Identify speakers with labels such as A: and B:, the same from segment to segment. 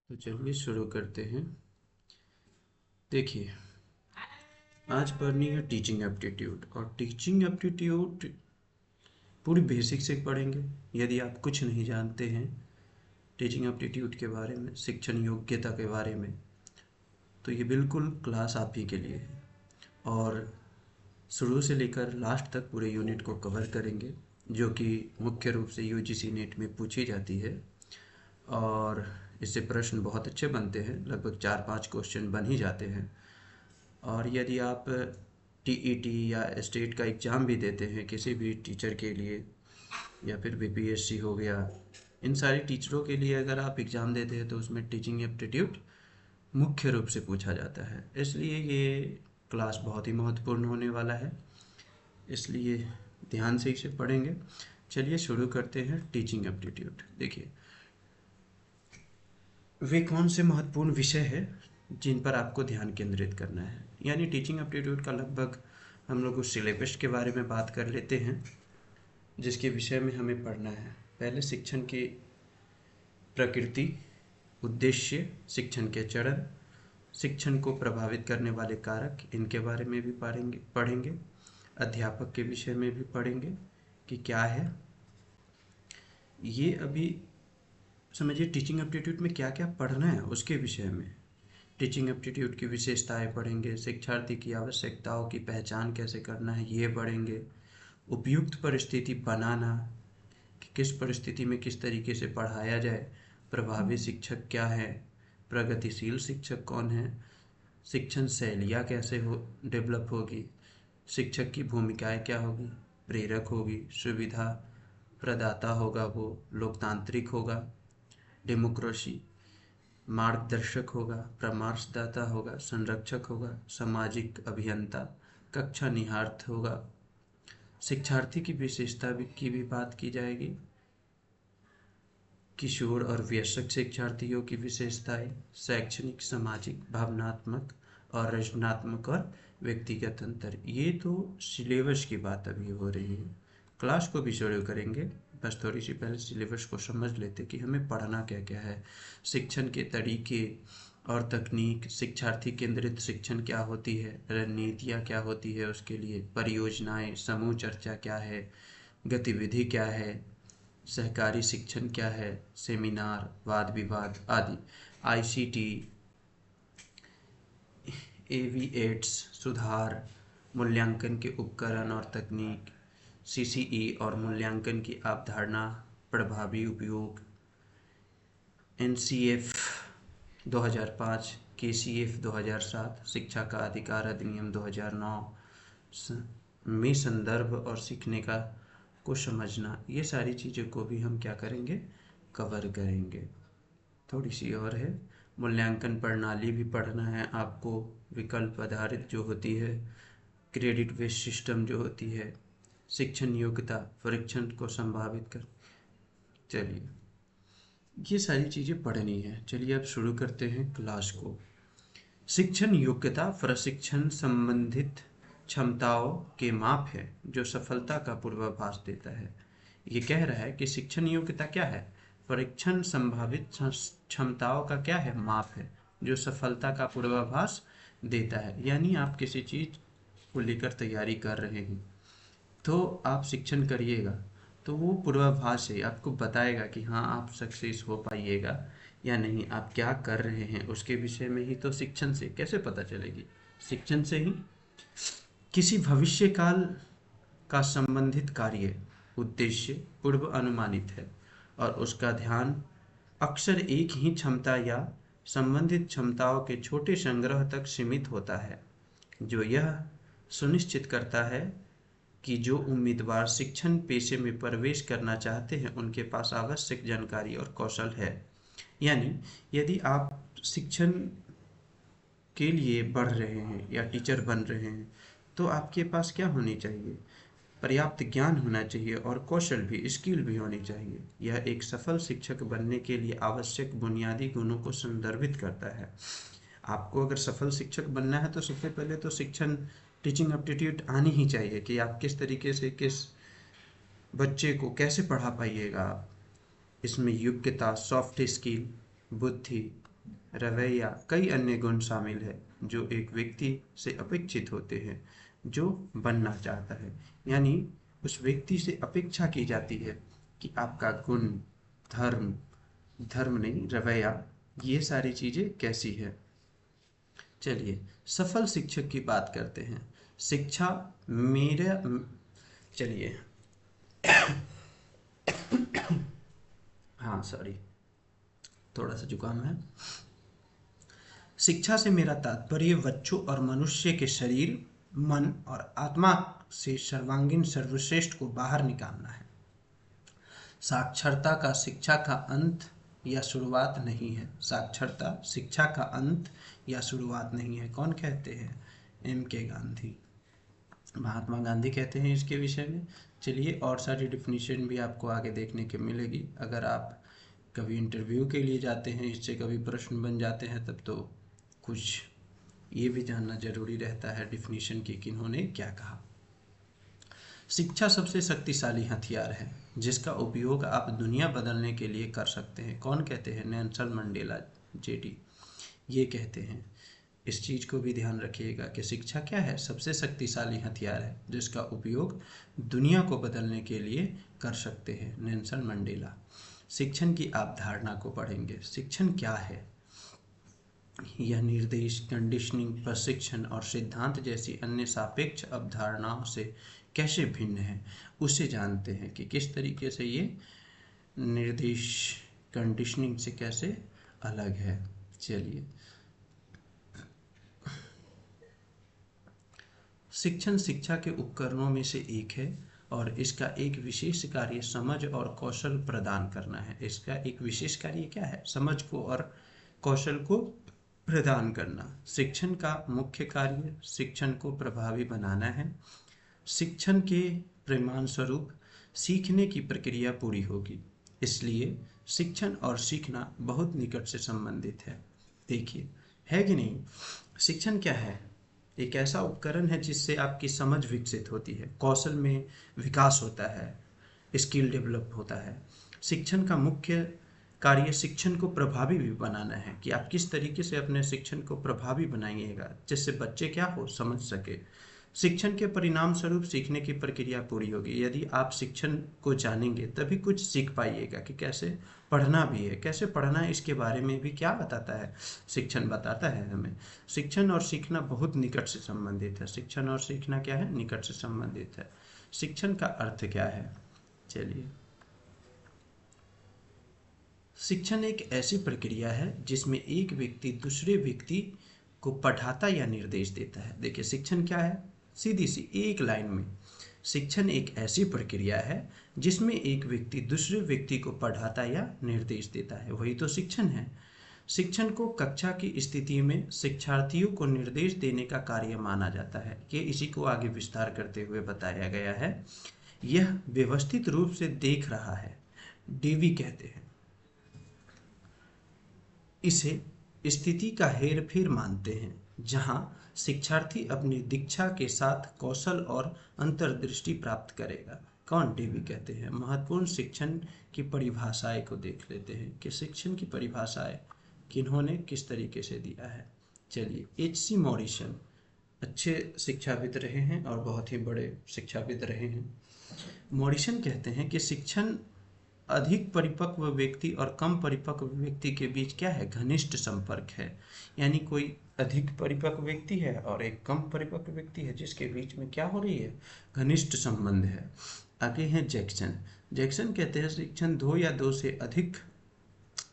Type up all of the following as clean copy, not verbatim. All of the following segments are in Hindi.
A: तो चलिए शुरू करते हैं। देखिए, आज पढ़नी है टीचिंग एप्टीट्यूड। और टीचिंग एप्टीट्यूड पूरी बेसिक से पढ़ेंगे। यदि आप कुछ नहीं जानते हैं टीचिंग एप्टीट्यूड के बारे में, शिक्षण योग्यता के बारे में, तो ये बिल्कुल क्लास आप ही के लिए है। और शुरू से लेकर लास्ट तक पूरे यूनिट को कवर करेंगे, जो कि मुख्य रूप से यूजीसी नेट में पूछी जाती है। और इससे प्रश्न बहुत अच्छे बनते हैं, लगभग 4-5 क्वेश्चन बन ही जाते हैं। और यदि आप टीईटी या स्टेट का एग्ज़ाम भी देते हैं किसी भी टीचर के लिए, या फिर बीपीएससी हो गया, इन सारे टीचरों के लिए अगर आप एग्ज़ाम देते हैं तो उसमें टीचिंग एप्टीट्यूड मुख्य रूप से पूछा जाता है। इसलिए ये क्लास बहुत ही महत्वपूर्ण होने वाला है, इसलिए ध्यान से इसे पढ़ेंगे। चलिए शुरू करते हैं टीचिंग एप्टीट्यूड। देखिए, वे कौन से महत्वपूर्ण विषय हैं जिन पर आपको ध्यान केंद्रित करना है। यानी टीचिंग एप्टीट्यूड का लगभग हम लोग उस सिलेबस के बारे में बात कर लेते हैं जिसके विषय में हमें पढ़ना है। पहले शिक्षण की प्रकृति, उद्देश्य, शिक्षण के चरण, शिक्षण को प्रभावित करने वाले कारक, इनके बारे में भी पढ़ेंगे। अध्यापक के विषय में भी पढ़ेंगे कि क्या है ये। अभी समझिए टीचिंग एप्टीट्यूड में क्या क्या पढ़ना है उसके विषय में। टीचिंग एप्टीट्यूड की विशेषताएं पढ़ेंगे, शिक्षार्थी की आवश्यकताओं की पहचान कैसे करना है ये पढ़ेंगे, उपयुक्त परिस्थिति बनाना कि किस परिस्थिति में किस तरीके से पढ़ाया जाए, प्रभावी शिक्षक क्या है, प्रगतिशील शिक्षक कौन है, शिक्षण शैलियाँ कैसे डेवलप होगी, शिक्षक की भूमिकाएं क्या होगी, प्रेरक होगी, सुविधा प्रदाता होगा, वो लोकतांत्रिक होगा, डेमोक्रेसी, मार्गदर्शक होगा, परामर्शदाता होगा, संरक्षक होगा, सामाजिक अभियंता, कक्षा निहार्थ होगा। शिक्षार्थी की विशेषता की भी बात की जाएगी, किशोर और वयस्क शिक्षार्थियों की विशेषताएं, शैक्षणिक, सामाजिक, भावनात्मक और रचनात्मक और व्यक्तिगत अंतर। ये तो सिलेबस की बात अभी हो रही है, क्लास को भी शुरू करेंगे। बस थोड़ी सी पहले सिलेबस को समझ लेते कि हमें पढ़ना क्या क्या है। शिक्षण के तरीके और तकनीक, शिक्षार्थी केंद्रित शिक्षण क्या होती है, रणनीतियाँ क्या होती है उसके लिए, परियोजनाएं, समूह चर्चा क्या है, गतिविधि क्या है, सहकारी शिक्षण क्या है, सेमिनार, वाद विवाद आदि, आईसीटी, एवीएट्स, सुधार, मूल्यांकन के उपकरण और तकनीक, सीसीई और मूल्यांकन की अवधारणा, प्रभावी उपयोग, एनसीएफ 2005, केसीएफ 2007, शिक्षा का अधिकार अधिनियम 2009 में संदर्भ और सीखने का को समझना, ये सारी चीज़ों को भी हम क्या करेंगे, कवर करेंगे। थोड़ी सी और है, मूल्यांकन प्रणाली भी पढ़ना है आपको, विकल्प आधारित जो होती है, क्रेडिट बेस्ड सिस्टम जो होती है, शिक्षण योग्यता परीक्षण को संभावित कर। चलिए, ये सारी चीज़ें पढ़नी है। चलिए अब शुरू करते हैं क्लास को। शिक्षण योग्यता प्रशिक्षण संबंधित क्षमताओं के माप है जो सफलता का पूर्वाभास देता है। ये कह रहा है कि शिक्षण योग्यता क्या है, परीक्षण संभावित क्षमताओं का क्या है, माप है जो सफलता का पूर्वाभास देता है। यानी आप किसी चीज़ को लेकर तैयारी कर रहे हैं तो आप शिक्षण करिएगा तो वो पूर्वाभास है, आपको बताएगा कि हाँ आप सक्सेस हो पाइएगा या नहीं, आप क्या कर रहे हैं उसके विषय में ही तो शिक्षण से कैसे पता चलेगी, शिक्षण से ही। किसी भविष्य काल का संबंधित कार्य उद्देश्य पूर्व अनुमानित है और उसका ध्यान अक्सर एक ही क्षमता या संबंधित क्षमताओं के छोटे संग्रह तक सीमित होता है, जो यह सुनिश्चित करता है कि जो उम्मीदवार शिक्षण पेशे में प्रवेश करना चाहते हैं उनके पास आवश्यक जानकारी और कौशल है। यानी यदि आप शिक्षण के लिए बढ़ रहे हैं या टीचर बन रहे हैं तो आपके पास क्या होनी चाहिए, पर्याप्त ज्ञान होना चाहिए और कौशल भी, स्किल भी होनी चाहिए। यह एक सफल शिक्षक बनने के लिए आवश्यक बुनियादी गुणों को संदर्भित करता है। आपको अगर सफल शिक्षक बनना है तो सबसे पहले तो शिक्षण टीचिंग एप्टीट्यूड आनी ही चाहिए कि आप किस तरीके से किस बच्चे को कैसे पढ़ा पाइएगा आप। इसमें योग्यता, सॉफ्ट स्किल, बुद्धि, रवैया, कई अन्य गुण शामिल है जो एक व्यक्ति से अपेक्षित होते हैं जो बनना चाहता है। यानी उस व्यक्ति से अपेक्षा की जाती है कि आपका गुण, धर्म, धर्म नहीं रवैया, ये सारी चीज़ें कैसी है। चलिए सफल शिक्षक की बात करते हैं। शिक्षा मेरा चलिए हाँ सॉरी, थोड़ा सा जुकाम है। शिक्षा से मेरा तात्पर्य बच्चों और मनुष्य के शरीर, मन और आत्मा से सर्वांगीण सर्वश्रेष्ठ को बाहर निकालना है। साक्षरता का शिक्षा का अंत या शुरुआत नहीं है। साक्षरता शिक्षा का अंत या शुरुआत नहीं है। कौन कहते हैं? M.K. गांधी, महात्मा गांधी कहते हैं इसके विषय में। चलिए और सारी डिफिनीशन भी आपको आगे देखने के मिलेगी। अगर आप कभी इंटरव्यू के लिए जाते हैं, इससे कभी प्रश्न बन जाते हैं, तब तो कुछ ये भी जानना जरूरी रहता है डिफिनीशन की कि इन्होंने क्या कहा। शिक्षा सबसे शक्तिशाली हथियार है जिसका उपयोग आप दुनिया बदलने के लिए कर सकते हैं। कौन कहते हैं? नेल्सन मंडेला JD ये कहते हैं। इस चीज़ को भी ध्यान रखिएगा कि शिक्षा क्या है? सबसे शक्तिशाली हथियार है जिसका उपयोग दुनिया को बदलने के लिए कर सकते हैं। Nelson Mandela. शिक्षण की अवधारणा को पढ़ेंगे। शिक्षण क्या है? यह निर्देश, कंडीशनिंग, प्रशिक्षण और सिद्धांत जैसी अन्य सापेक्ष अवधारणाओं से कैसे भिन्न है, उसे जानते हैं कि किस तरीके से ये निर्देश कंडीशनिंग से कैसे अलग है। चलिए, शिक्षण शिक्षा के उपकरणों में से एक है और इसका एक विशेष कार्य समझ और कौशल प्रदान करना है। इसका एक विशेष कार्य क्या है? समझ को और कौशल को प्रदान करना। शिक्षण का मुख्य कार्य शिक्षण को प्रभावी बनाना है। शिक्षण के परिणाम स्वरूप सीखने की प्रक्रिया पूरी होगी। इसलिए शिक्षण और सीखना बहुत निकट से संबंधित है। देखिए, है कि नहीं? शिक्षण क्या है? एक ऐसा उपकरण है जिससे आपकी समझ विकसित होती है, कौशल में विकास होता है, स्किल डेवलप होता है। शिक्षण का मुख्य कार्य शिक्षण को प्रभावी भी बनाना है कि आप किस तरीके से अपने शिक्षण को प्रभावी बनाइएगा जिससे बच्चे क्या हो, समझ सके। शिक्षण के परिणाम स्वरूप सीखने की प्रक्रिया पूरी होगी। यदि आप शिक्षण को जानेंगे तभी कुछ सीख पाइएगा कि कैसे पढ़ना भी है, कैसे पढ़ना है, इसके बारे में भी क्या बताता है? शिक्षण बताता है हमें। शिक्षण और सीखना बहुत निकट से संबंधित है। शिक्षण और सीखना क्या है? निकट से संबंधित है। शिक्षण का अर्थ क्या है? चलिए, शिक्षण एक ऐसी प्रक्रिया है जिसमें एक व्यक्ति दूसरे व्यक्ति को पढ़ाता या निर्देश देता है। देखिए, शिक्षण क्या है? सीधी सी एक लाइन में, शिक्षण एक ऐसी प्रक्रिया है जिसमें एक व्यक्ति दूसरे व्यक्ति को पढ़ाता या निर्देश देता है, वही तो शिक्षण है। शिक्षण को कक्षा की स्थिति में शिक्षार्थियों को निर्देश देने का कार्य माना जाता है। ये इसी को आगे विस्तार करते हुए बताया गया है। यह व्यवस्थित रूप से देख रहा है, डीवी कहते हैं। इसे स्थिति का हेरफेर मानते हैं जहां शिक्षार्थी अपनी दीक्षा के साथ कौशल और अंतर्दृष्टि प्राप्त करेगा। कौन? डीवी कहते हैं। महत्वपूर्ण शिक्षण की परिभाषाएं को देख लेते हैं कि शिक्षण की परिभाषाएं किन्होंने किस तरीके से दिया है। चलिए, H.C. मॉरिसन अच्छे शिक्षाविद रहे हैं और बहुत ही बड़े शिक्षाविद रहे हैं। मॉरिसन कहते हैं कि शिक्षण अधिक परिपक्व व्यक्ति और कम परिपक्व व्यक्ति के बीच क्या है? घनिष्ठ संपर्क है। यानी कोई अधिक परिपक्व व्यक्ति है और एक कम परिपक्व व्यक्ति है जिसके बीच में क्या हो रही है? घनिष्ठ संबंध है। आगे है जैक्सन। जैक्सन कहते हैं शिक्षण दो या दो से अधिक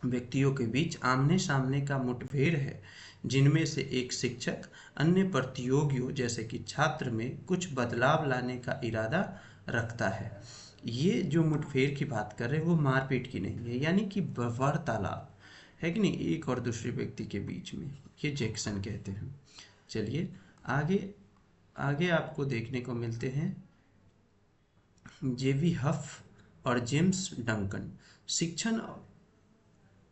A: व्यक्तियों के बीच आमने सामने का मुठभेड़ है जिनमें से एक शिक्षक अन्य प्रतियोगियों जैसे कि छात्र में कुछ बदलाव लाने का इरादा रखता है। ये जो मुठभेड़ की बात कर रहे हैं वो मारपीट की नहीं है, यानी कि वार्तालाप है कि नहीं, एक और दूसरे व्यक्ति के बीच में। ये जैक्सन कहते हैं। चलिए आगे आगे आपको देखने को मिलते हैं JV हफ और जेम्स डंकन। शिक्षण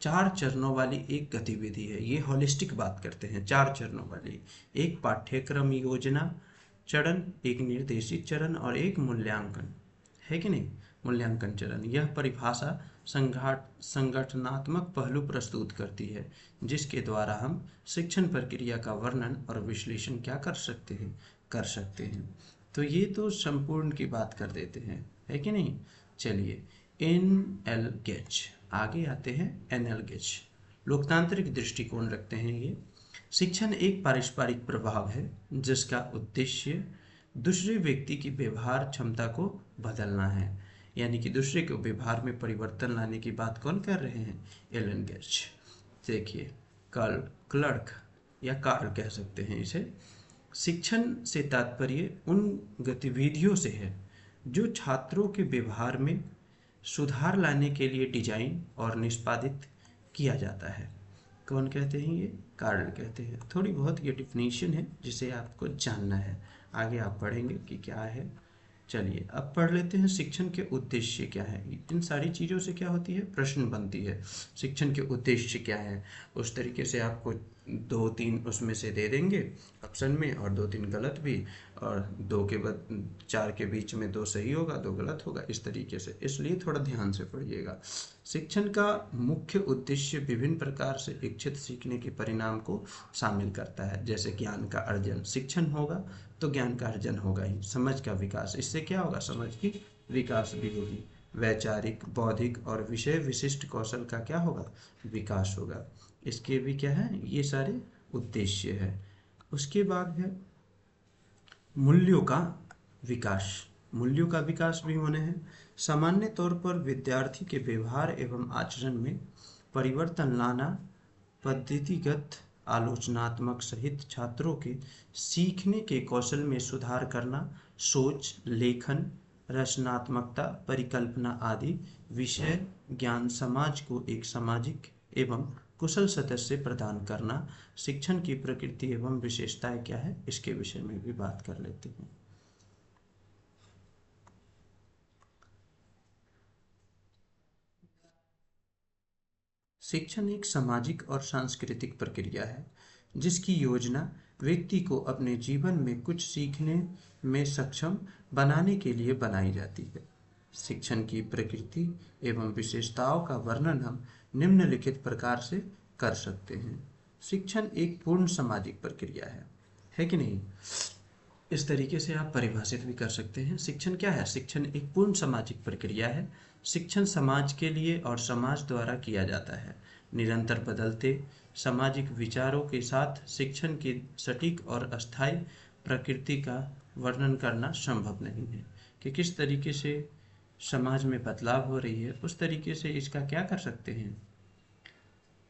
A: 4 चरणों वाली एक गतिविधि है। ये होलिस्टिक बात करते हैं, 4 चरणों वाली। एक पाठ्यक्रम योजना चरण, एक निर्देशित चरण और एक मूल्यांकन, है कि नहीं? मूल्यांकन चरण। यह परिभाषा संगठनात्मक पहलू प्रस्तुत करती है, जिसके द्वारा हम शिक्षण प्रक्रिया का वर्णन और विश्लेषण क्या कर सकते हैं। तो ये तो संपूर्ण की बात कर देते हैं, है कि नहीं। चलिए एन.एल. गेच, आगे आते हैं एन.एल. गेच। लोकतांत्रिक दृष्टिकोण रखते हैं ये। शिक्षण एक पारस्परिक प्रभाव है जिसका उद्देश्य दूसरे व्यक्ति की व्यवहार क्षमता को बदलना है। यानी कि दूसरे के व्यवहार में परिवर्तन लाने की बात कौन कर रहे हैं, एलन गेच। देखिए क्लर्क या कार्ल कह सकते हैं इसे। शिक्षण से तात्पर्य उन गतिविधियों से है जो छात्रों के व्यवहार में सुधार लाने के लिए डिजाइन और निष्पादित किया जाता है। कौन कहते हैं, ये कार्ल कहते हैं। थोड़ी बहुत ये डिफिनीशन है जिसे आपको जानना है, आगे आप पढ़ेंगे कि क्या है। चलिए अब पढ़ लेते हैं शिक्षण के उद्देश्य क्या है। इन सारी चीज़ों से क्या होती है, प्रश्न बनती है, शिक्षण के उद्देश्य क्या है। उस तरीके से आपको 2-3 उसमें से दे देंगे ऑप्शन में, और 2-3 गलत भी, और 2 के बाद 4 के बीच में 2 सही होगा 2 गलत होगा, इस तरीके से। इसलिए थोड़ा ध्यान से पढ़िएगा। शिक्षण का मुख्य उद्देश्य विभिन्न प्रकार से इच्छित सीखने के परिणाम को शामिल करता है। जैसे ज्ञान का अर्जन, शिक्षण होगा तो ज्ञान का अर्जन होगा ही। समझ का विकास, इससे क्या होगा, समझ की विकास भी होगी। वैचारिक, बौद्धिक और विषय विशिष्ट कौशल का क्या होगा, विकास होगा। इसके भी क्या है, ये सारे उद्देश्य है। उसके बाद है मूल्यों का विकास। मूल्यों का विकास भी होने हैं। सामान्य तौर पर विद्यार्थी के व्यवहार एवं आचरण में परिवर्तन लाना, पद्धतिगत आलोचनात्मक सहित छात्रों के सीखने के कौशल में सुधार करना, सोच, लेखन, रचनात्मकता, परिकल्पना आदि विषय ज्ञान समाज को एक सामाजिक एवं कुशल सदस्य प्रदान करना। शिक्षण की प्रकृति एवं विशेषताएं क्या है, इसके विषय में भी बात कर लेते हैं। शिक्षण एक सामाजिक और सांस्कृतिक प्रक्रिया है जिसकी योजना व्यक्ति को अपने जीवन में कुछ सीखने में सक्षम बनाने के लिए बनाई जाती है। शिक्षण की प्रकृति एवं विशेषताओं का वर्णन हम निम्नलिखित प्रकार से कर सकते हैं। शिक्षण एक पूर्ण सामाजिक प्रक्रिया है कि नहीं। इस तरीके से आप परिभाषित भी कर सकते हैं। शिक्षण क्या है, शिक्षण एक पूर्ण सामाजिक प्रक्रिया है। शिक्षण समाज के लिए और समाज द्वारा किया जाता है। निरंतर बदलते सामाजिक विचारों के साथ शिक्षण की सटीक और अस्थायी प्रकृति का वर्णन करना संभव नहीं है कि किस तरीके से समाज में बदलाव हो रही है, उस तरीके से इसका क्या कर सकते हैं,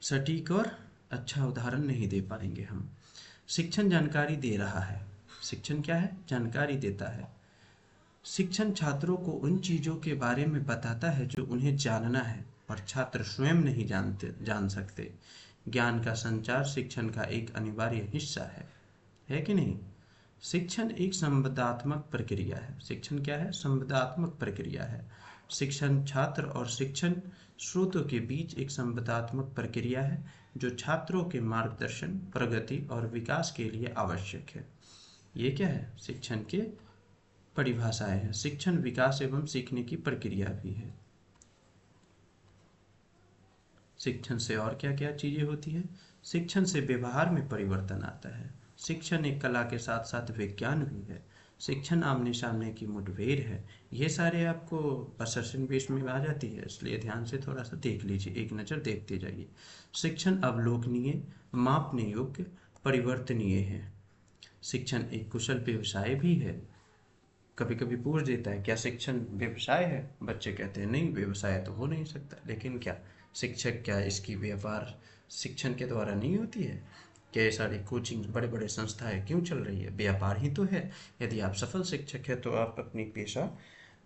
A: सटीक और अच्छा उदाहरण नहीं दे पाएंगे हम। शिक्षण जानकारी दे रहा है। शिक्षण क्या है, जानकारी देता है। शिक्षण छात्रों को उन चीज़ों के बारे में बताता है जो उन्हें जानना है और छात्र स्वयं नहीं जान सकते। ज्ञान का संचार शिक्षण का एक अनिवार्य हिस्सा है कि नहीं। शिक्षण एक संवादात्मक प्रक्रिया है। शिक्षण क्या है, संवादात्मक प्रक्रिया है। शिक्षण छात्र और शिक्षण स्रोतों के बीच एक संवादात्मक प्रक्रिया है जो छात्रों के मार्गदर्शन, प्रगति और विकास के लिए आवश्यक है। ये क्या है, शिक्षण के परिभाषाएं हैं। शिक्षण विकास एवं सीखने की प्रक्रिया भी है। शिक्षण से और क्या क्या चीजें होती है, शिक्षण से व्यवहार में परिवर्तन आता है। शिक्षण एक कला के साथ साथ विज्ञान भी है। शिक्षण आमने सामने की मुठभेड़ है। ये सारे आपको असर्शन बेस में आ जाती है, इसलिए ध्यान से थोड़ा सा देख लीजिए, एक नज़र देखते जाइए। शिक्षण अवलोकनीय, मापने योग्य, परिवर्तनीय है। शिक्षण एक कुशल व्यवसाय भी है। कभी कभी पूछ देता है क्या शिक्षण व्यवसाय है, बच्चे कहते हैं नहीं, व्यवसाय तो हो नहीं सकता। लेकिन क्या शिक्षक, क्या इसकी व्यापार शिक्षण के द्वारा नहीं होती है? क्या ये सारी कोचिंग, बड़े बड़े संस्थाएं क्यों चल रही है, व्यापार ही तो है। यदि आप सफल शिक्षक है तो आप अपनी पेशा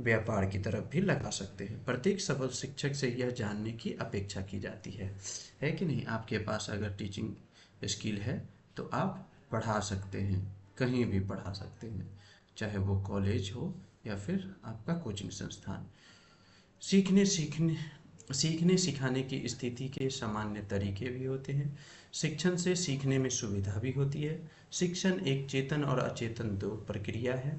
A: व्यापार की तरफ भी लगा सकते हैं। प्रत्येक सफल शिक्षक से यह जानने की अपेक्षा की जाती है कि नहीं। आपके पास अगर टीचिंग स्किल है तो आप पढ़ा सकते हैं, कहीं भी पढ़ा सकते हैं, चाहे वो कॉलेज हो या फिर आपका कोचिंग संस्थान। सीखने सिखाने की स्थिति के सामान्य तरीके भी होते हैं। शिक्षण से सीखने में सुविधा भी होती है। शिक्षण एक चेतन और अचेतन दो प्रक्रिया है।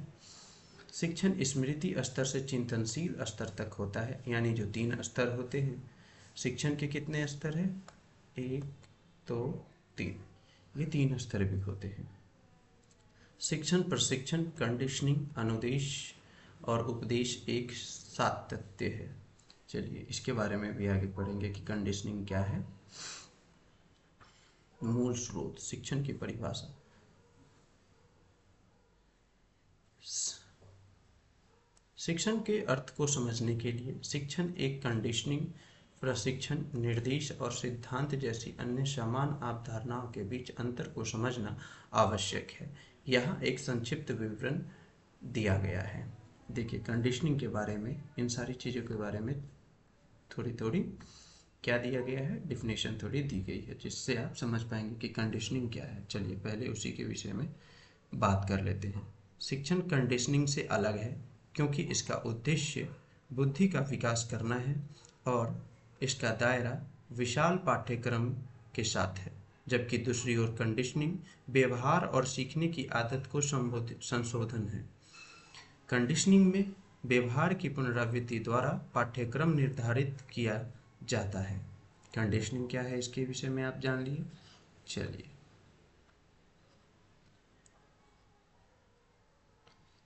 A: शिक्षण स्मृति स्तर से चिंतनशील स्तर तक होता है, यानी जो 3 स्तर होते हैं। शिक्षण के कितने स्तर हैं? 1, 2, 3, ये 3 स्तर भी होते हैं। शिक्षण, प्रशिक्षण, कंडीशनिंग, अनुदेश और उपदेश एक सातत्य है। चलिए इसके बारे में भी आगे पढ़ेंगे कि कंडीशनिंग क्या है। मूल स्रोत, शिक्षण की परिभाषा। शिक्षण के अर्थ को समझने के लिए शिक्षण एक कंडीशनिंग, प्रशिक्षण, निर्देश और सिद्धांत जैसी अन्य समान अवधारणाओं के बीच अंतर को समझना आवश्यक है। यहाँ एक संक्षिप्त विवरण दिया गया है। देखिए कंडीशनिंग के बारे में, इन सारी चीज़ों के बारे में थोड़ी थोड़ी क्या दिया गया है, डिफिनेशन थोड़ी दी गई है, जिससे आप समझ पाएंगे कि कंडीशनिंग क्या है। चलिए पहले उसी के विषय में बात कर लेते हैं। शिक्षण कंडीशनिंग से अलग है क्योंकि इसका उद्देश्य बुद्धि का विकास करना है और इसका दायरा विशाल पाठ्यक्रम के साथ है, जबकि दूसरी ओर कंडीशनिंग व्यवहार और सीखने की आदत को संशोधन है। कंडीशनिंग में व्यवहार की पुनरावृत्ति द्वारा पाठ्यक्रम निर्धारित किया जाता है। कंडीशनिंग क्या है इसके विषय में आप जान लिए। चलिए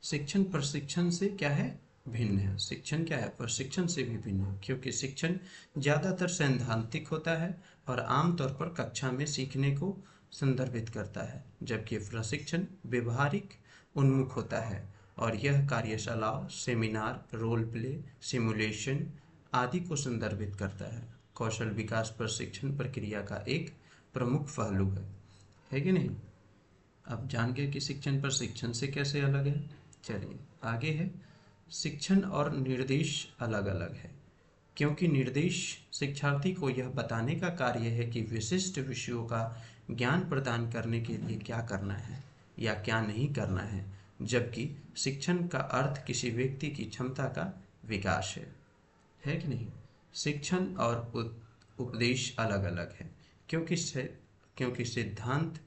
A: शिक्षण प्रशिक्षण से क्या है, भिन्न है। शिक्षण क्या है, प्रशिक्षण से भी भिन्न है, क्योंकि शिक्षण ज़्यादातर सैद्धांतिक होता है और आमतौर पर कक्षा में सीखने को संदर्भित करता है, जबकि प्रशिक्षण व्यवहारिक उन्मुख होता है और यह कार्यशालाओं, सेमिनार, रोल प्ले, सिमुलेशन आदि को संदर्भित करता है। कौशल विकास प्रशिक्षण प्रक्रिया का एक प्रमुख पहलू है कि नहीं। अब जान गए कि शिक्षण प्रशिक्षण से कैसे अलग है। चलिए आगे है, शिक्षण और निर्देश अलग अलग है, क्योंकि निर्देश शिक्षार्थी को यह बताने का कार्य है कि विशिष्ट विषयों का ज्ञान प्रदान करने के लिए क्या करना है या क्या नहीं करना है, जबकि शिक्षण का अर्थ किसी व्यक्ति की क्षमता का विकास है कि नहीं। शिक्षण और उपदेश अलग अलग है, क्योंकि सिद्धांत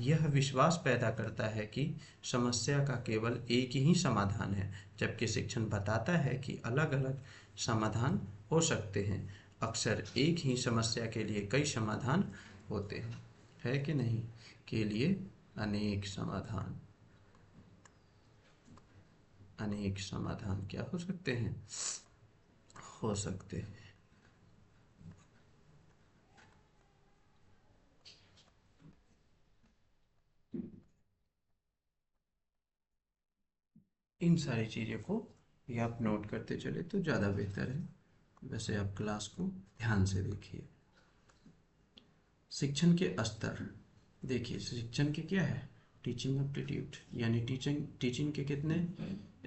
A: यह विश्वास पैदा करता है कि समस्या का केवल एक ही समाधान है, जबकि शिक्षण बताता है कि अलग अलग समाधान हो सकते हैं। अक्सर एक ही समस्या के लिए कई समाधान होते हैं, है कि नहीं, के लिए अनेक समाधान क्या हो सकते हैं, हो सकते हैं। इन सारी चीज़ों को भी आप नोट करते चले तो ज़्यादा बेहतर है। वैसे आप क्लास को ध्यान से देखिए। शिक्षण के स्तर देखिए, शिक्षण के क्या है, टीचिंग एप्टीट्यूड, यानी टीचिंग के कितने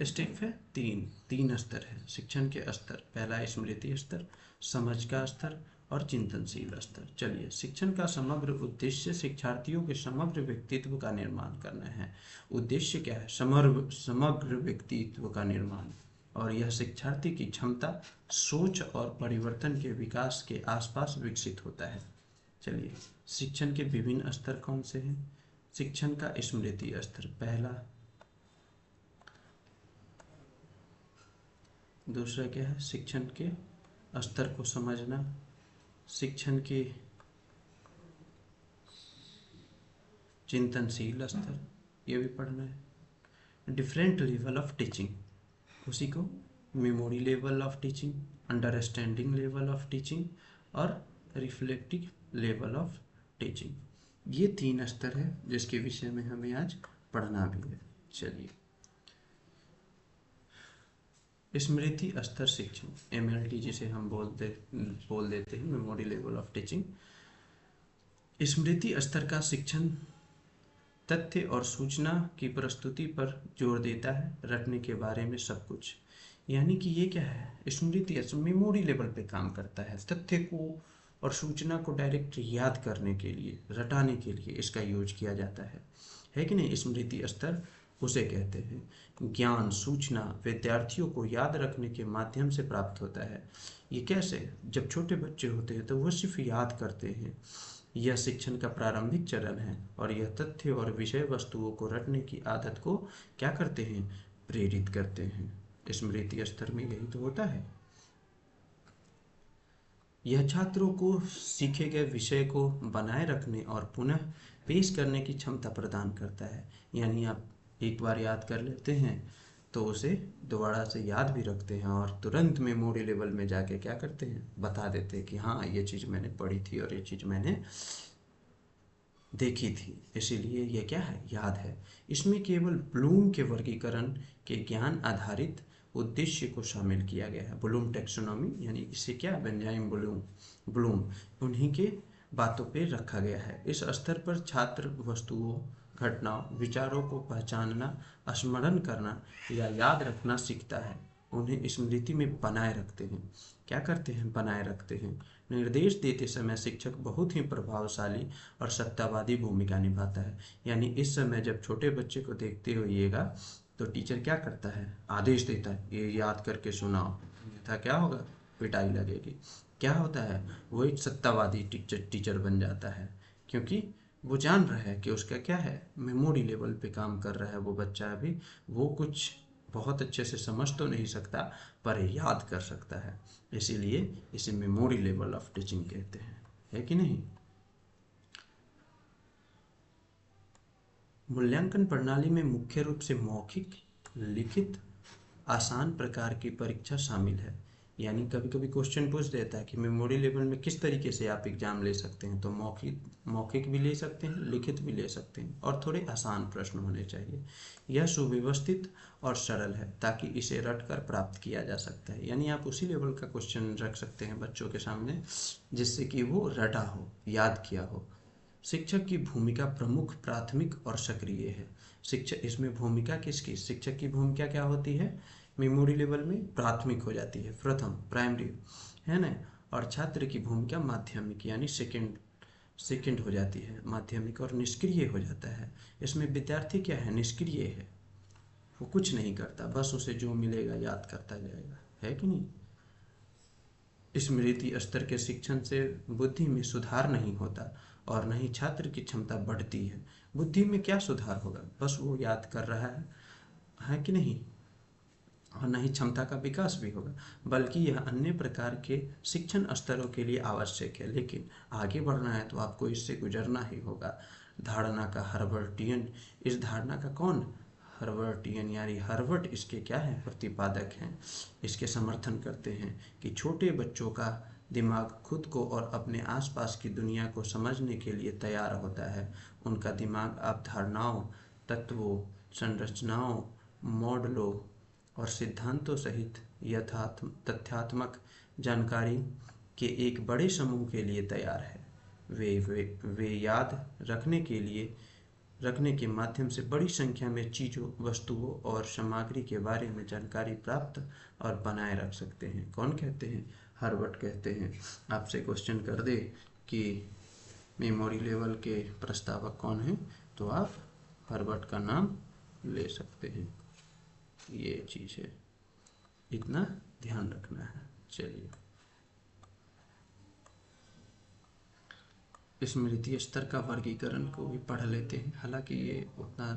A: स्टेप है, तीन स्तर है शिक्षण के स्तर। पहला स्मृति स्तर, समझ का स्तर और चिंतनशील स्तर। चलिए, शिक्षण का समग्र उद्देश्य शिक्षार्थियों के समग्र व्यक्तित्व का निर्माण करना है। उद्देश्य क्या है, समग्र व्यक्तित्व का निर्माण, और यह शिक्षार्थी की क्षमता, सोच और परिवर्तन के विकास के आसपास विकसित होता है। चलिए, शिक्षण के विभिन्न स्तर कौन से हैं। शिक्षण का स्मृति स्तर पहला, दूसरा क्या है, शिक्षण के स्तर को समझना, शिक्षण के चिंतनशील स्तर, ये भी पढ़ना है। डिफरेंट लेवल ऑफ टीचिंग, उसी को memory level of teaching, understanding level of teaching और रिफ्लेक्टिव लेवल ऑफ टीचिंग। ये 3 स्तर है जिसके विषय में हमें आज पढ़ना भी है। चलिए, स्मृति स्तर शिक्षण, MLT जिसे हम बोल देते हैं, मेमोरी लेवल ऑफ टीचिंग। स्मृति स्तर का शिक्षण तथ्य और सूचना की प्रस्तुति पर जोर देता है, रटने के बारे में सब कुछ। यानी कि ये क्या है, स्मृति मेमोरी लेवल पे काम करता है, तथ्य को और सूचना को डायरेक्ट याद करने के लिए, रटाने के लिए इसका यूज किया जाता है कि नहीं। स्मृति स्तर उसे कहते हैं। ज्ञान, सूचना विद्यार्थियों को याद रखने के माध्यम से प्राप्त होता है। ये कैसे, जब छोटे बच्चे होते हैं तो वो सिर्फ याद करते हैं। यह शिक्षण का प्रारंभिक चरण है और यह तथ्य और विषय वस्तुओं को रटने की आदत को क्या करते हैं, प्रेरित करते हैं। स्मृति स्तर में यही तो होता है। यह छात्रों को सीखे गए विषय को बनाए रखने और पुनः पेश करने की क्षमता प्रदान करता है। यानी आप एक बार याद कर लेते हैं तो उसे दोबारा से याद भी रखते हैं और तुरंत मेमोरी लेवल में जाके क्या करते हैं, बता देते हैं कि हाँ ये चीज़ मैंने पढ़ी थी और ये चीज़ मैंने देखी थी, इसीलिए ये क्या है, याद है। इसमें केवल ब्लूम के वर्गीकरण के ज्ञान आधारित उद्देश्य को शामिल किया गया है। ब्लूम टेक्सोनॉमी यानी इसे क्या, बेंजामिन ब्लूम उन्हीं के बातों पे रखा गया है। इस स्तर पर छात्र वस्तुओं, घटनाओं, विचारों को पहचानना, स्मरण करना या याद रखना सीखता है। उन्हें स्मृति में बनाए रखते हैं। क्या करते हैं, बनाए रखते हैं। निर्देश देते समय शिक्षक बहुत ही प्रभावशाली और सत्तावादी भूमिका निभाता है। यानी इस समय जब छोटे बच्चे को देखते होइएगा तो टीचर क्या करता है, आदेश देता है, ये याद करके सुनाओ, अन्यथा क्या होगा, पिटाई लगेगी। क्या होता है, वो एक सत्तावादी टीचर बन जाता है, क्योंकि वो जान रहा है कि उसका क्या है, मेमोरी लेवल पे काम कर रहा है वो बच्चा। अभी वो कुछ बहुत अच्छे से समझ तो नहीं सकता पर याद कर सकता है, इसीलिए इसे मेमोरी लेवल ऑफ टीचिंग कहते हैं, है कि नहीं। मूल्यांकन प्रणाली में मुख्य रूप से मौखिक, लिखित, आसान प्रकार की परीक्षा शामिल है। यानी कभी कभी क्वेश्चन पूछ देता है कि मेमोरी लेवल में किस तरीके से आप एग्जाम ले सकते हैं, तो मौखिक भी ले सकते हैं, लिखित भी ले सकते हैं, और थोड़े आसान प्रश्न होने चाहिए। यह सुव्यवस्थित और सरल है ताकि इसे रट कर प्राप्त किया जा सकता है। यानी आप उसी लेवल का क्वेश्चन रख सकते हैं बच्चों के सामने जिससे कि वो रटा हो, याद किया हो। शिक्षक की भूमिका प्रमुख, प्राथमिक और सक्रिय है। शिक्षक, इसमें भूमिका किसकी, शिक्षक की भूमिका क्या होती है, मेमोरी लेवल में प्राथमिक हो जाती है, प्रथम, प्राइमरी, है ना। और छात्र की भूमिका माध्यमिक यानी सेकंड हो जाती है, माध्यमिक, और निष्क्रिय हो जाता है। इसमें विद्यार्थी क्या है, निष्क्रिय है, वो कुछ नहीं करता, बस उसे जो मिलेगा याद करता जाएगा, है कि नहीं। स्मृति स्तर के शिक्षण से बुद्धि में सुधार नहीं होता और न ही छात्र की क्षमता बढ़ती है। बुद्धि में क्या सुधार होगा, बस वो याद कर रहा है कि नहीं, और न ही क्षमता का विकास भी होगा, बल्कि यह अन्य प्रकार के शिक्षण स्तरों के लिए आवश्यक है। लेकिन आगे बढ़ना है तो आपको इससे गुजरना ही होगा। धारणा का हर्बर्टियन, इस धारणा का कौन, हर्बर्टियन यानी हर्बर्ट इसके क्या है, प्रतिपादक हैं। इसके समर्थन करते हैं कि छोटे बच्चों का दिमाग खुद को और अपने आसपास की दुनिया को समझने के लिए तैयार होता है। उनका दिमाग अवधारणाओं, तत्वों, संरचनाओं, मॉडलों और सिद्धांतों सहित तथ्यात्मक जानकारी के एक बड़े समूह के लिए तैयार है। वे याद रखने के माध्यम से बड़ी संख्या में चीज़ों, वस्तुओं और सामग्री के बारे में जानकारी प्राप्त और बनाए रख सकते हैं। कौन कहते हैं, हर्बर्ट कहते हैं। आपसे क्वेश्चन कर दे कि मेमोरी लेवल के प्रस्तावक कौन हैं, तो आप हर्बर्ट का नाम ले सकते हैं। ये चीज़ है, इतना ध्यान रखना है। चलिए, स्मृति स्तर का वर्गीकरण को भी पढ़ लेते हैं, हालांकि ये उतना,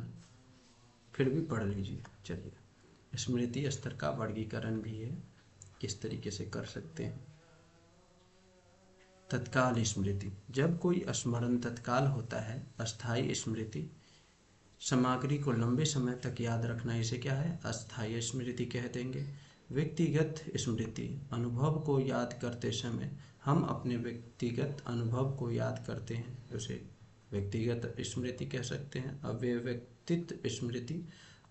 A: फिर भी पढ़ लीजिए। चलिए, स्मृति स्तर का वर्गीकरण भी है, किस तरीके से कर सकते हैं। तत्काल स्मृति, जब कोई स्मरण तत्काल होता है। अस्थायी स्मृति, सामग्री को लंबे समय तक याद रखना, इसे क्या है, अस्थायी स्मृति कह देंगे। व्यक्तिगत स्मृति, अनुभव को याद करते समय हम अपने व्यक्तिगत अनुभव को याद करते हैं, उसे व्यक्तिगत स्मृति कह सकते हैं। अव्यवस्थित स्मृति,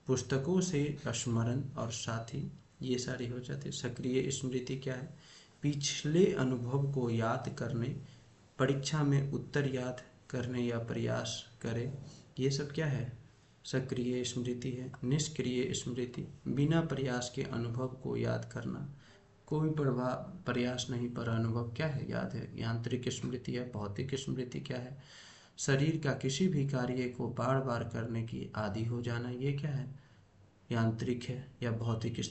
A: पुस्तकों से स्मरण और साथी, ये सारी हो जाती है। सक्रिय स्मृति क्या है, पिछले अनुभव को याद करने, परीक्षा में उत्तर याद करने या प्रयास करें, ये सब क्या है, सक्रिय स्मृति है। निष्क्रिय स्मृति, बिना प्रयास के अनुभव को याद करना, कोई प्रयास नहीं पर अनुभव क्या है, याद है। यांत्रिक स्मृति है। भौतिक स्मृति क्या है, शरीर का किसी भी कार्य को बार बार करने की आदि हो जाना, ये क्या है, यांत्रिक है या भौतिक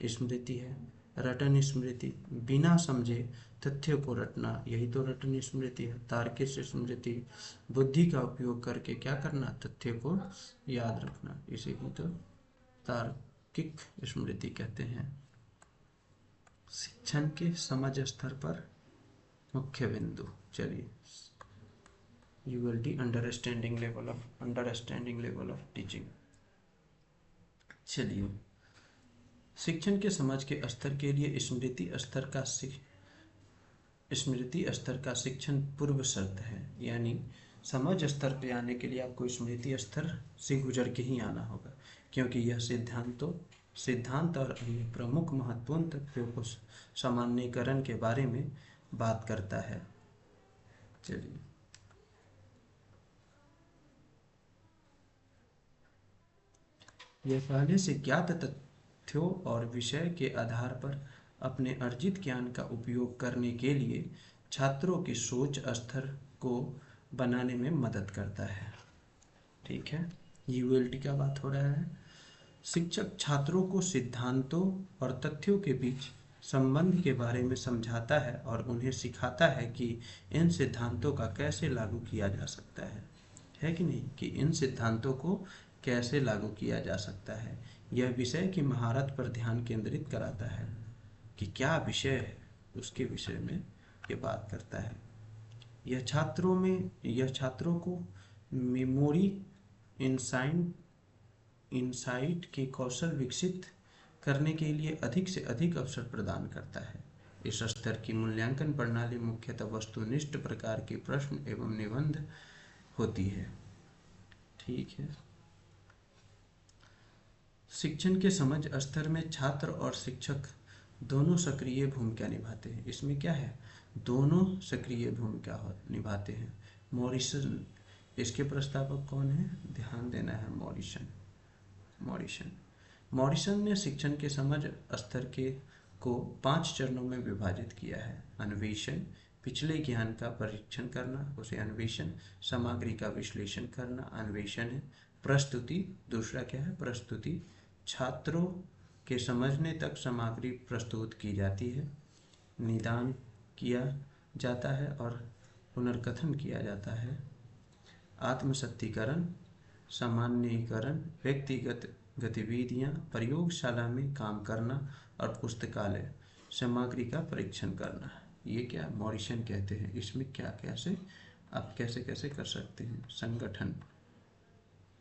A: स्मृति है। रटन स्मृति, बिना समझे तथ्य को रटना, यही तो रटन स्मृति है। तार्किक स्मृति, बुद्धि का उपयोग करके क्या करना, तथ्य को याद रखना, इसी को तो किक स्मृति कहते हैं। शिक्षण के समझ स्तर पर मुख्य बिंदु, चलिए ULT understanding level of teaching. चलिए शिक्षण के समझ के स्तर के लिए स्मृति स्तर का शिक्षण पूर्व शर्त है, यानी समझ स्तर पे आने के लिए आपको स्मृति स्तर से गुजर के ही आना होगा, क्योंकि यह सिद्धांत और अन्य प्रमुख महत्वपूर्ण तथ्यों को सामान्यीकरण के बारे में बात करता है। चलिए यह पहले से ज्ञात तथ्यों और विषय के आधार पर अपने अर्जित ज्ञान का उपयोग करने के लिए छात्रों की सोच स्तर को बनाने में मदद करता है। ठीक है, ULT का बात हो रहा है। शिक्षक छात्रों को सिद्धांतों और तथ्यों के बीच संबंध के बारे में समझाता है और उन्हें सिखाता है कि इन सिद्धांतों का कैसे लागू किया जा सकता है कि नहीं, कि इन सिद्धांतों को कैसे लागू किया जा सकता है। यह विषय की महारत पर ध्यान केंद्रित कराता है कि क्या विषय है, उसके विषय में ये बात करता है। यह छात्रों को मेमोरी, इंसाइट के कौशल विकसित करने के लिए अधिक से अधिक अवसर प्रदान करता है। इस स्तर की मूल्यांकन प्रणाली मुख्यतः वस्तुनिष्ठ प्रकार के प्रश्न एवं निबंध होती है। ठीक है, शिक्षण के समझ स्तर में छात्र और शिक्षक दोनों सक्रिय भूमिका निभाते हैं। इसमें क्या है, दोनों सक्रिय भूमिका निभाते हैं। मॉरिसन, इसके प्रस्तावक कौन है, ध्यान देना है, मॉरिसन ने शिक्षण के समझ स्तर को 5 चरणों में विभाजित किया है। अन्वेषण, पिछले ज्ञान का परीक्षण करना, उसे अन्वेषण। सामग्री का विश्लेषण करना, अन्वेषण है। प्रस्तुति, दूसरा क्या है, प्रस्तुति। छात्रों के समझने तक सामग्री प्रस्तुत की जाती है। निदान किया जाता है और पुनर्कथन किया जाता है। आत्मसत्तीकरण, सामान्यीकरण, व्यक्तिगत गतिविधियां, प्रयोगशाला में काम करना और पुस्तकालय सामग्री का परीक्षण करना, ये क्या मॉरिसन कहते हैं। इसमें क्या कैसे आप कैसे कर सकते हैं।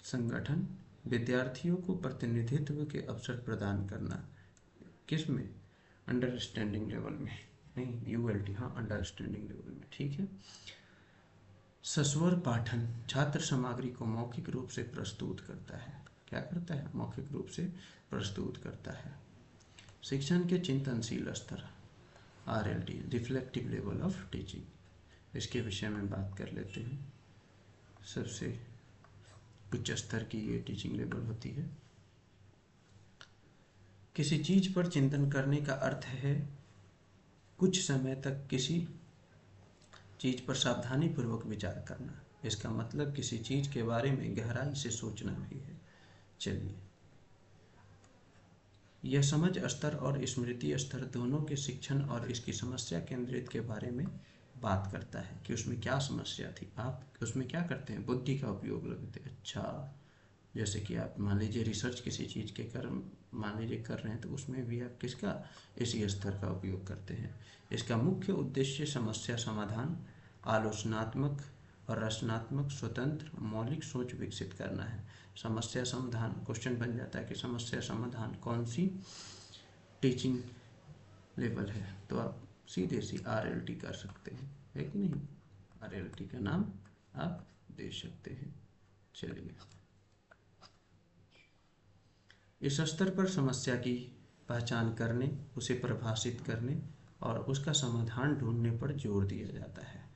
A: संगठन, विद्यार्थियों को प्रतिनिधित्व के अवसर प्रदान करना, किस में, अंडरस्टैंडिंग लेवल में, नहीं ULT, हाँ अंडरस्टैंडिंग लेवल में। ठीक है, सस्वर पाठन, छात्र सामग्री को मौखिक रूप से प्रस्तुत करता है। क्या करता है, मौखिक रूप से प्रस्तुत करता है। शिक्षण के चिंतनशील स्तर, RLT, reflective level of teaching, इसके विषय में बात कर लेते हैं। सबसे उच्च स्तर की ये टीचिंग लेवल होती है। किसी चीज पर चिंतन करने का अर्थ है कुछ समय तक किसी चीज पर सावधानी पूर्वक विचार करना। इसका मतलब किसी चीज के बारे में गहराई से सोचना भी है। चलिए, यह समझ स्तर और स्मृति स्तर दोनों के शिक्षण और इसकी समस्या केंद्रित के बारे में बात करता है कि उसमें क्या समस्या थी। आप उसमें क्या करते हैं, बुद्धि का उपयोग लगते हैं। अच्छा, जैसे कि आप मान लीजिए रिसर्च किसी चीज़ के मान लीजिए कर रहे हैं, तो उसमें भी आप किसका, इसी स्तर का उपयोग करते हैं। इसका मुख्य उद्देश्य समस्या समाधान, आलोचनात्मक और रचनात्मक स्वतंत्र मौलिक सोच विकसित करना है। समस्या समाधान, क्वेश्चन बन जाता है कि समस्या समाधान कौन सी टीचिंग लेवल है, तो आप सीधे RLT कर सकते हैं, है कि नहीं। RLT का नाम आप दे सकते हैं। चलिए, इस स्तर पर समस्या की पहचान करने, उसे परिभाषित करने और उसका समाधान ढूंढने पर जोर दिया जाता है।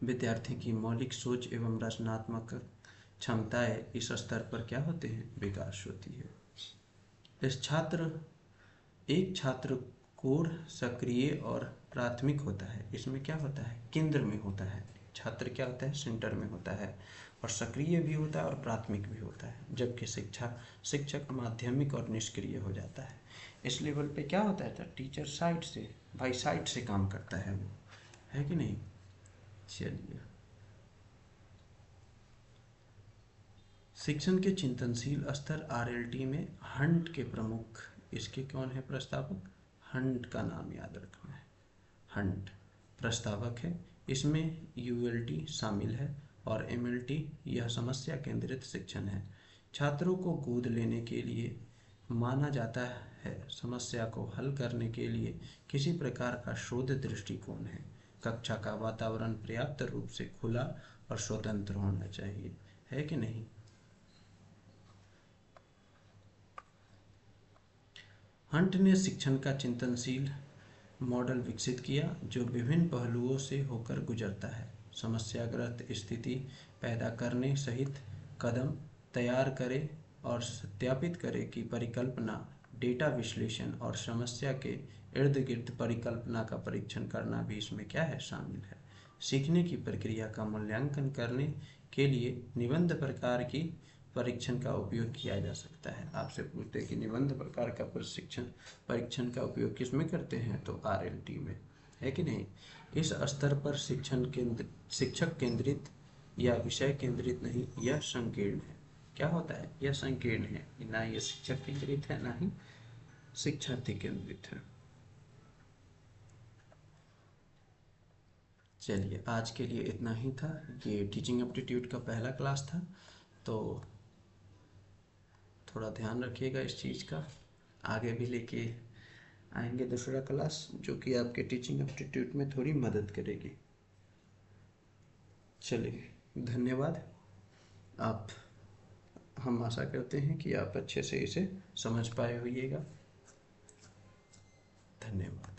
A: विद्यार्थी की मौलिक सोच एवं रचनात्मक क्षमताएं इस स्तर पर क्या होते हैं, विकास होती है। एक छात्र कोर सक्रिय और प्राथमिक होता है। इसमें क्या होता है, केंद्र में होता है। छात्र क्या होता है, सेंटर में होता है, और सक्रिय भी होता है और प्राथमिक भी होता है। जबकि शिक्षक माध्यमिक और निष्क्रिय हो जाता है। इस लेवल पे क्या होता है, टीचर साइड से, बाई साइड से काम करता है वो, है कि नहीं। चलिए, शिक्षण के चिंतनशील स्तर आरएलटी में हंट के प्रमुख, इसके कौन है प्रस्तावक? हंट का नाम याद रखना है, हंट प्रस्तावक है। इसमें यूएलटी शामिल है और एमएलटी यह समस्या केंद्रित शिक्षण है। छात्रों को गोद लेने के लिए माना जाता है, समस्या को हल करने के लिए किसी प्रकार का शोध दृष्टिकोण है। कक्षा का वातावरण पर्याप्त रूप से खुला और स्वतंत्र होना चाहिए, है कि नहीं? हंट ने शिक्षण का चिंतनशील मॉडल विकसित किया जो विभिन्न पहलुओं से होकर गुजरता है। समस्याग्रस्त स्थिति पैदा करने सहित कदम तैयार करे और सत्यापित करे कि परिकल्पना, डेटा विश्लेषण और समस्या के इर्द गिर्द परिकल्पना का परीक्षण करना भी इसमें क्या है? शामिल है। सीखने की प्रक्रिया का मूल्यांकन करने के लिए निबंध प्रकार की परीक्षण का उपयोग किया जा सकता है। आपसे पूछते हैं कि निबंध प्रकार का परीक्षण का उपयोग किस में करते हैं? तो आरएलटी में, है कि नहीं? इस स्तर पर शिक्षक केंद्रित या विषय केंद्रित नहीं, यह संकीर्ण है। क्या होता है? यह संकीर्ण है, ना ये शिक्षक केंद्रित है ना ही शिक्षार्थी केंद्रित है। चलिए, आज के लिए इतना ही था। ये टीचिंग एप्टीट्यूड का पहला क्लास था, तो थोड़ा ध्यान रखिएगा इस चीज़ का। आगे भी लेके आएंगे दूसरा क्लास जो कि आपके टीचिंग एप्टीट्यूड में थोड़ी मदद करेगी। चलिए, धन्यवाद। हम आशा करते हैं कि आप अच्छे से इसे समझ पाए होइएगा। धन्यवाद।